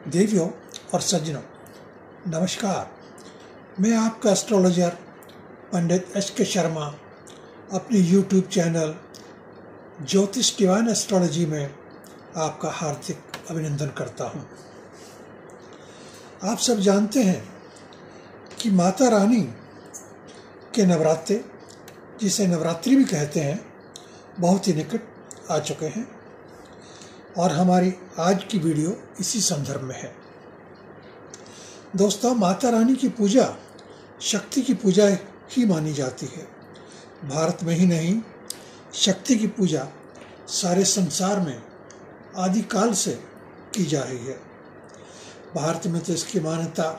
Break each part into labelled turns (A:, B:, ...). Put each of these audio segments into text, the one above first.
A: देवियों और सज्जनों, नमस्कार। मैं आपका एस्ट्रोलॉजर पंडित एच.के. शर्मा अपने यूट्यूब चैनल ज्योतिष डिवाइन एस्ट्रोलॉजी में आपका हार्दिक अभिनंदन करता हूं। आप सब जानते हैं कि माता रानी के नवरात्रे, जिसे नवरात्रि भी कहते हैं, बहुत ही निकट आ चुके हैं और हमारी आज की वीडियो इसी संदर्भ में है। दोस्तों, माता रानी की पूजा शक्ति की पूजा ही मानी जाती है। भारत में ही नहीं, शक्ति की पूजा सारे संसार में आदिकाल से की जा रही है। भारत में तो इसकी मान्यता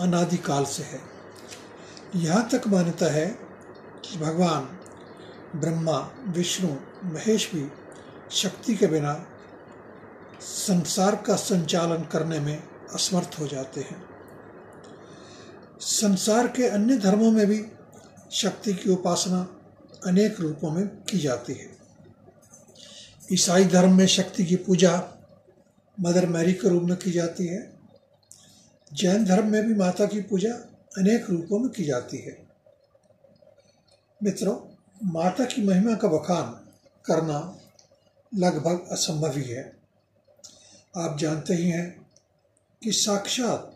A: अनादिकाल से है। यहाँ तक मान्यता है कि भगवान ब्रह्मा, विष्णु, महेश भी शक्ति के बिना संसार का संचालन करने में असमर्थ हो जाते हैं। संसार के अन्य धर्मों में भी शक्ति की उपासना अनेक रूपों में की जाती है। ईसाई धर्म में शक्ति की पूजा मदर मैरी के रूप में की जाती है। जैन धर्म में भी माता की पूजा अनेक रूपों में की जाती है। मित्रों, माता की महिमा का बखान करना लगभग असंभव ही है। आप जानते ही हैं कि साक्षात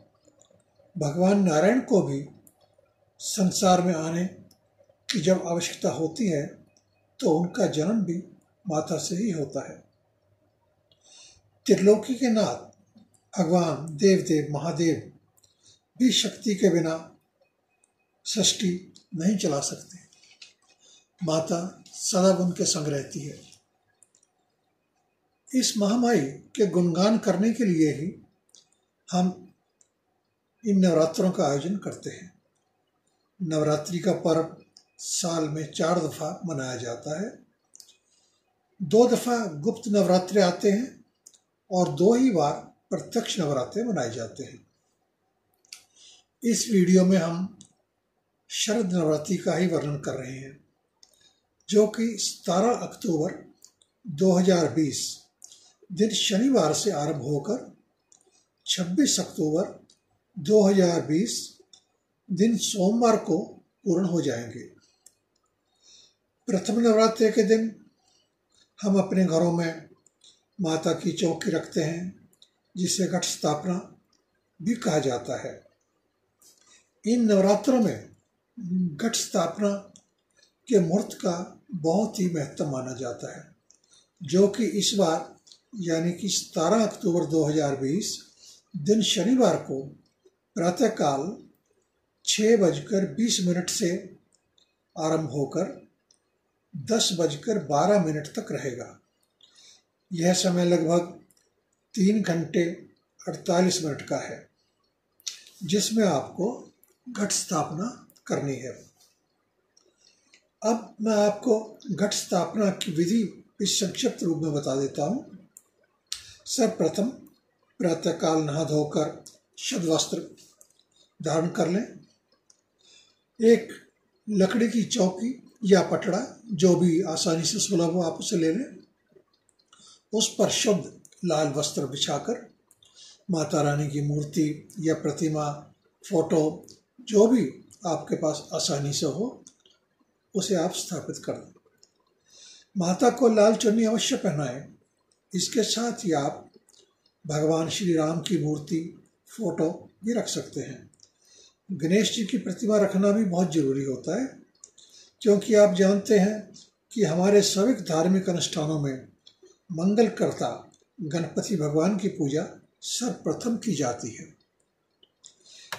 A: भगवान नारायण को भी संसार में आने की जब आवश्यकता होती है तो उनका जन्म भी माता से ही होता है। त्रिलोकी के नाथ भगवान देव महादेव भी शक्ति के बिना सृष्टि नहीं चला सकते। माता सदा उनके संग रहती है। इस महामाई के गुणगान करने के लिए ही हम इन नवरात्रों का आयोजन करते हैं। नवरात्रि का पर्व साल में 4 दफा मनाया जाता है। 2 दफा गुप्त नवरात्रे आते हैं और 2 ही बार प्रत्यक्ष नवरात्रे मनाए जाते हैं। इस वीडियो में हम शरद नवरात्रि का ही वर्णन कर रहे हैं, जो कि 17 अक्टूबर 2020 दिन शनिवार से आरंभ होकर 26 अक्टूबर 2020 दिन सोमवार को पूर्ण हो जाएंगे। प्रथम नवरात्रि के दिन हम अपने घरों में माता की चौकी रखते हैं, जिसे घट स्थापना भी कहा जाता है। इन नवरात्रों में घट स्थापना के मुहूर्त का बहुत ही महत्व माना जाता है, जो कि इस बार यानी कि 17 अक्टूबर 2020 दिन शनिवार को प्रातःकाल 6:20 से आरंभ होकर 10:12 तक रहेगा। यह समय लगभग 3 घंटे 48 मिनट का है, जिसमें आपको घट स्थापना करनी है। अब मैं आपको घट स्थापना की विधि इस संक्षिप्त रूप में बता देता हूँ। सर्वप्रथम प्रातःकाल नहा धोकर शुद्ध वस्त्र धारण कर लें। एक लकड़ी की चौकी या पटड़ा, जो भी आसानी से सुलभ हो, आप उसे ले लें। उस पर शुद्ध लाल वस्त्र बिछाकर माता रानी की मूर्ति या प्रतिमा, फोटो, जो भी आपके पास आसानी से हो, उसे आप स्थापित कर दें। माता को लाल चुन्नी अवश्य पहनाएं। इसके साथ ही आप भगवान श्री राम की मूर्ति, फोटो भी रख सकते हैं। गणेश जी की प्रतिमा रखना भी बहुत जरूरी होता है, क्योंकि आप जानते हैं कि हमारे सभी धार्मिक अनुष्ठानों में मंगलकर्ता गणपति भगवान की पूजा सर्वप्रथम की जाती है।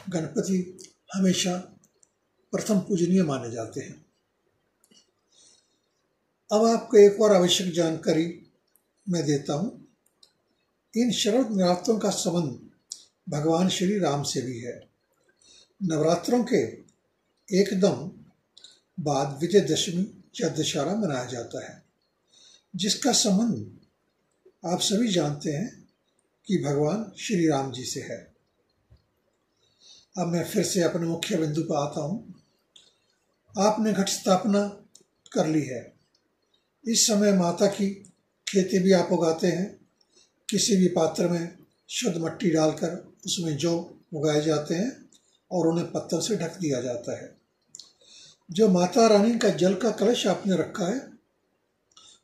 A: गणपति हमेशा प्रथम पूजनीय माने जाते हैं। अब आपको एक और आवश्यक जानकारी मैं देता हूँ। इन शरद नवरात्रों का संबंध भगवान श्री राम से भी है। नवरात्रों के एकदम बाद विजयदशमी या दशहरा मनाया जाता है, जिसका संबंध आप सभी जानते हैं कि भगवान श्री राम जी से है। अब मैं फिर से अपने मुख्य बिंदु पर आता हूँ। आपने घट स्थापना कर ली है। इस समय माता की खेती भी आप उगाते हैं। किसी भी पात्र में शुद्ध मिट्टी डालकर उसमें जौ उगाए जाते हैं और उन्हें पत्थर से ढक दिया जाता है। जो माता रानी का जल का कलश आपने रखा है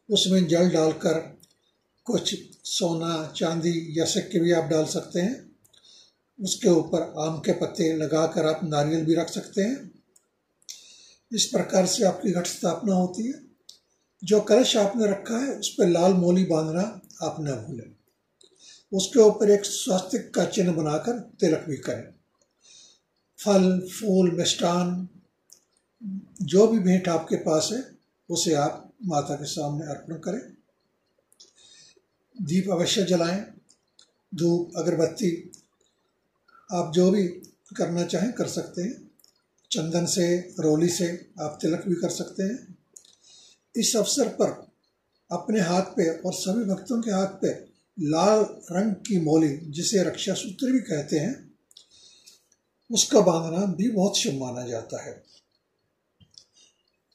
A: उसमें जल डालकर कुछ सोना चांदी या सिक्के भी आप डाल सकते हैं। उसके ऊपर आम के पत्ते लगाकर आप नारियल भी रख सकते हैं। इस प्रकार से आपकी घट स्थापना होती है। जो कलश आपने रखा है उस पर लाल मोली बांधना आप न भूलें। उसके ऊपर एक स्वास्तिक का चिन्ह बनाकर तिलक भी करें। फल फूल मिष्टान जो भी भेंट आपके पास है उसे आप माता के सामने अर्पण करें। दीप अवश्य जलाएं। धूप अगरबत्ती आप जो भी करना चाहें कर सकते हैं। चंदन से रोली से आप तिलक भी कर सकते हैं। इस अवसर पर अपने हाथ पे और सभी भक्तों के हाथ पे लाल रंग की मोली जिसे रक्षा सूत्र भी कहते हैं उसका बांधना भी बहुत शुभ माना जाता है।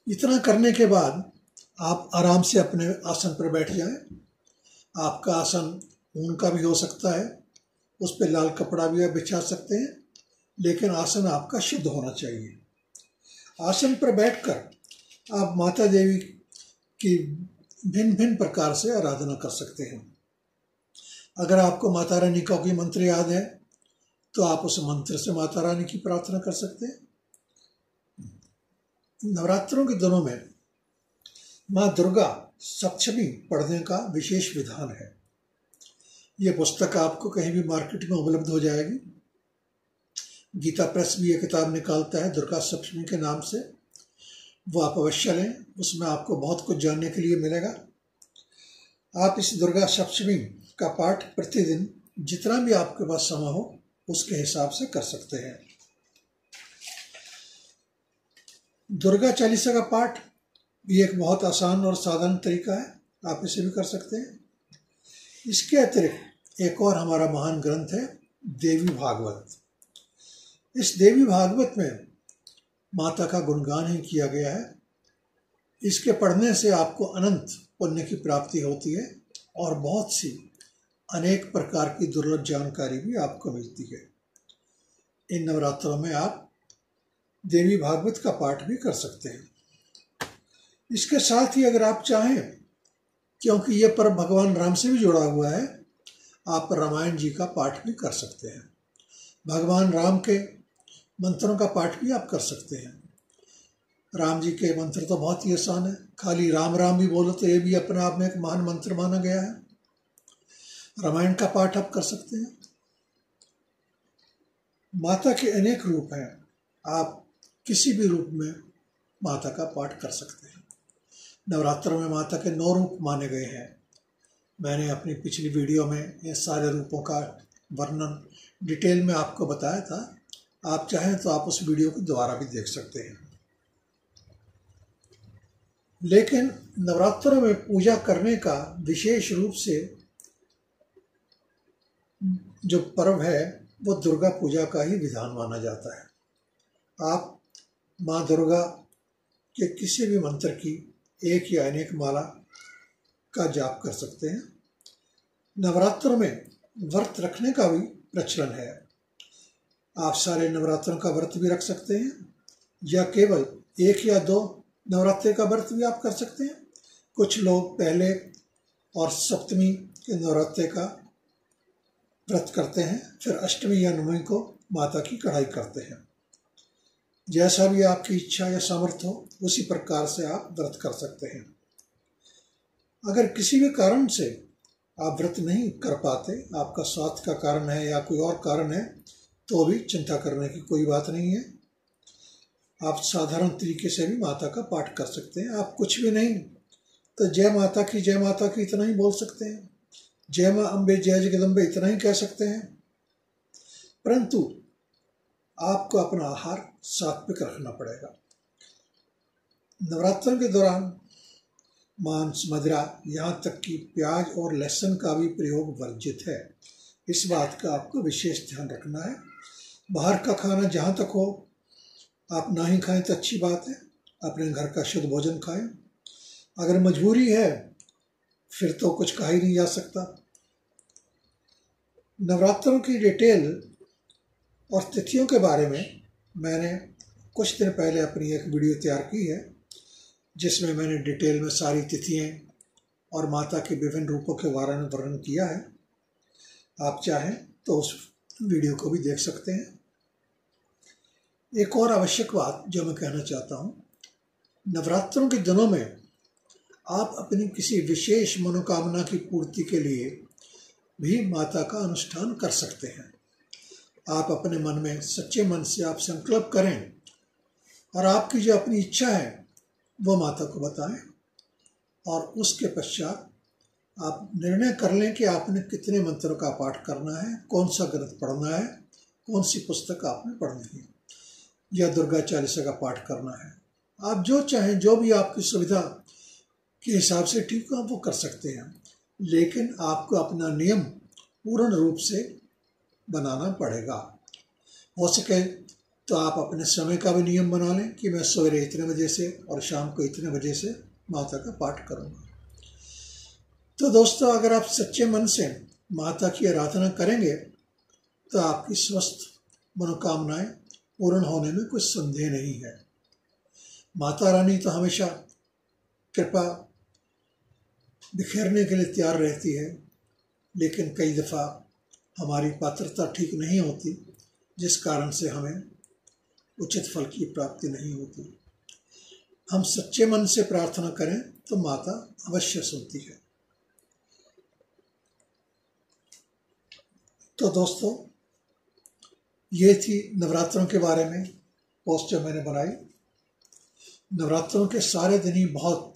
A: इतना करने के बाद आप आराम से अपने आसन पर बैठ जाएं। आपका आसन ऊन का भी हो सकता है, उस पर लाल कपड़ा भी आप बिछा सकते हैं, लेकिन आसन आपका शुद्ध होना चाहिए। आसन पर बैठकर आप माता देवी की भिन्न भिन्न प्रकार से आराधना कर सकते हैं। अगर आपको माता रानी का कोई मंत्र याद है तो आप उस मंत्र से माता रानी की प्रार्थना कर सकते हैं। नवरात्रों के दिनों में माँ दुर्गा सप्तशती पढ़ने का विशेष विधान है। ये पुस्तक आपको कहीं भी मार्केट में उपलब्ध हो जाएगी। गीता प्रेस भी ये किताब निकालता है दुर्गा सप्तशती के नाम से, वो आप अवश्य लें। उसमें आपको बहुत कुछ जानने के लिए मिलेगा। आप इस दुर्गा सप्तशती का पाठ प्रतिदिन जितना भी आपके पास समय हो उसके हिसाब से कर सकते हैं। दुर्गा चालीसा का पाठ भी एक बहुत आसान और साधारण तरीका है, आप इसे भी कर सकते हैं। इसके अतिरिक्त एक और हमारा महान ग्रंथ है देवी भागवत। इस देवी भागवत में माता का गुणगान ही किया गया है। इसके पढ़ने से आपको अनंत पुण्य की प्राप्ति होती है और बहुत सी अनेक प्रकार की दुर्लभ जानकारी भी आपको मिलती है। इन नवरात्रों में आप देवी भागवत का पाठ भी कर सकते हैं। इसके साथ ही अगर आप चाहें, क्योंकि यह पर्व भगवान राम से भी जुड़ा हुआ है, आप रामायण जी का पाठ भी कर सकते हैं। भगवान राम के मंत्रों का पाठ भी आप कर सकते हैं। राम जी के मंत्र तो बहुत ही आसान है, खाली राम राम भी बोलो तो ये भी अपने आप में एक महान मंत्र माना गया है। रामायण का पाठ आप कर सकते हैं। माता के अनेक रूप हैं, आप किसी भी रूप में माता का पाठ कर सकते हैं। नवरात्रों में माता के 9 रूप माने गए हैं। मैंने अपनी पिछली वीडियो में ये सारे रूपों का वर्णन डिटेल में आपको बताया था। आप चाहें तो आप उस वीडियो को दोबारा भी देख सकते हैं। लेकिन नवरात्रों में पूजा करने का विशेष रूप से जो पर्व है वो दुर्गा पूजा का ही विधान माना जाता है। आप माँ दुर्गा के किसी भी मंत्र की एक या अनेक माला का जाप कर सकते हैं। नवरात्रों में व्रत रखने का भी प्रचलन है। आप सारे नवरात्रों का व्रत भी रख सकते हैं या केवल 1 या 2 नवरात्रि का व्रत भी आप कर सकते हैं। कुछ लोग पहले और सप्तमी के नवरात्रि का व्रत करते हैं, फिर अष्टमी या नवमी को माता की कढ़ाई करते हैं। जैसा भी आपकी इच्छा या सामर्थ्य हो उसी प्रकार से आप व्रत कर सकते हैं। अगर किसी भी कारण से आप व्रत नहीं कर पाते, आपका स्वास्थ्य का कारण है या कोई और कारण है, तो भी चिंता करने की कोई बात नहीं है। आप साधारण तरीके से भी माता का पाठ कर सकते हैं। आप कुछ भी नहीं तो जय माता की इतना ही बोल सकते हैं। जय माँ अम्बे जय जगदम्बे इतना ही कह सकते हैं। परंतु आपको अपना आहार सात्विक रखना पड़ेगा। नवरात्रों के दौरान मांस मदिरा यहाँ तक कि प्याज और लहसुन का भी प्रयोग वर्जित है। इस बात का आपको विशेष ध्यान रखना है। बाहर का खाना जहाँ तक हो आप ना ही खाएं तो अच्छी बात है। अपने घर का शुद्ध भोजन खाएं। अगर मजबूरी है फिर तो कुछ कहा ही नहीं जा सकता। नवरात्रों की डिटेल और तिथियों के बारे में मैंने कुछ दिन पहले अपनी एक वीडियो तैयार की है, जिसमें मैंने डिटेल में सारी तिथियां और माता के विभिन्न रूपों के बारे में वर्णन किया है। आप चाहें तो उस वीडियो को भी देख सकते हैं। एक और आवश्यक बात जो मैं कहना चाहता हूँ, नवरात्रों के दिनों में आप अपनी किसी विशेष मनोकामना की पूर्ति के लिए भी माता का अनुष्ठान कर सकते हैं। आप अपने मन में सच्चे मन से आप संकल्प करें और आपकी जो अपनी इच्छा है वो माता को बताएं, और उसके पश्चात आप निर्णय कर लें कि आपने कितने मंत्रों का पाठ करना है, कौन सा ग्रंथ पढ़ना है, कौन सी पुस्तक आपने पढ़नी है, या दुर्गा चालीसा का पाठ करना है। आप जो चाहें, जो भी आपकी सुविधा के हिसाब से ठीक हो, आप वो कर सकते हैं, लेकिन आपको अपना नियम पूर्ण रूप से बनाना पड़ेगा। हो सके तो आप अपने समय का भी नियम बना लें कि मैं सवेरे इतने बजे से और शाम को इतने बजे से माता का पाठ करूँगा। तो दोस्तों, अगर आप सच्चे मन से माता की आराधना करेंगे तो आपकी स्वस्थ मनोकामनाएं पूर्ण होने में कुछ संदेह नहीं है। माता रानी तो हमेशा कृपा बिखेरने के लिए तैयार रहती है, लेकिन कई दफ़ा हमारी पात्रता ठीक नहीं होती, जिस कारण से हमें उचित फल की प्राप्ति नहीं होती। हम सच्चे मन से प्रार्थना करें तो माता अवश्य सुनती है। तो दोस्तों, ये थी नवरात्रों के बारे में पोस्ट जो मैंने बनाई। नवरात्रों के सारे दिन ही बहुत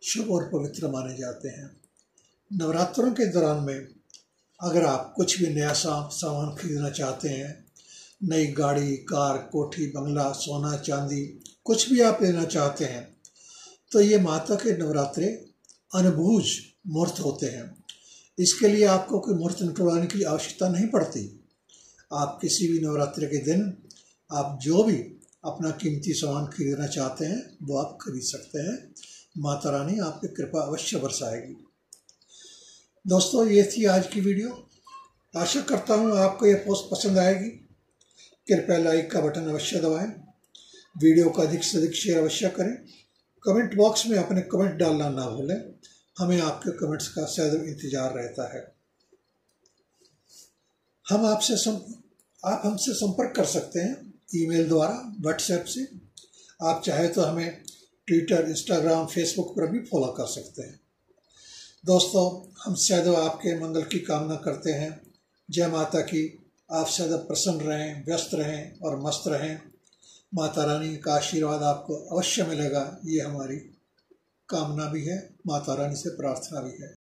A: शुभ और पवित्र माने जाते हैं। नवरात्रों के दौरान में अगर आप कुछ भी नया सामान खरीदना चाहते हैं, नई गाड़ी, कार, कोठी, बंगला, सोना, चांदी, कुछ भी आप लेना चाहते हैं, तो ये माता के नवरात्रे अनुभूज मुहूर्त होते हैं। इसके लिए आपको कोई मुहूर्त निकलवाने की आवश्यकता नहीं पड़ती। आप किसी भी नवरात्रि के दिन आप जो भी अपना कीमती सामान खरीदना चाहते हैं वो आप खरीद सकते हैं। माता रानी आप पे कृपा अवश्य बरसाएगी। दोस्तों, ये थी आज की वीडियो। आशा करता हूँ आपको ये पोस्ट पसंद आएगी। कृपया लाइक का बटन अवश्य दबाएं, वीडियो को अधिक से अधिक शेयर अवश्य करें। कमेंट बॉक्स में अपने कमेंट डालना ना भूलें, हमें आपके कमेंट्स का सदैव इंतजार रहता है। आप हमसे संपर्क कर सकते हैं ईमेल द्वारा, व्हाट्सएप से। आप चाहे तो हमें ट्विटर, इंस्टाग्राम, फेसबुक पर भी फॉलो कर सकते हैं। दोस्तों, हम सदैव आपके मंगल की कामना करते हैं। जय माता की। आप सदैव प्रसन्न रहें, व्यस्त रहें और मस्त रहें। माता रानी का आशीर्वाद आपको अवश्य मिलेगा, ये हमारी कामना भी है, माता रानी से प्रार्थना भी है।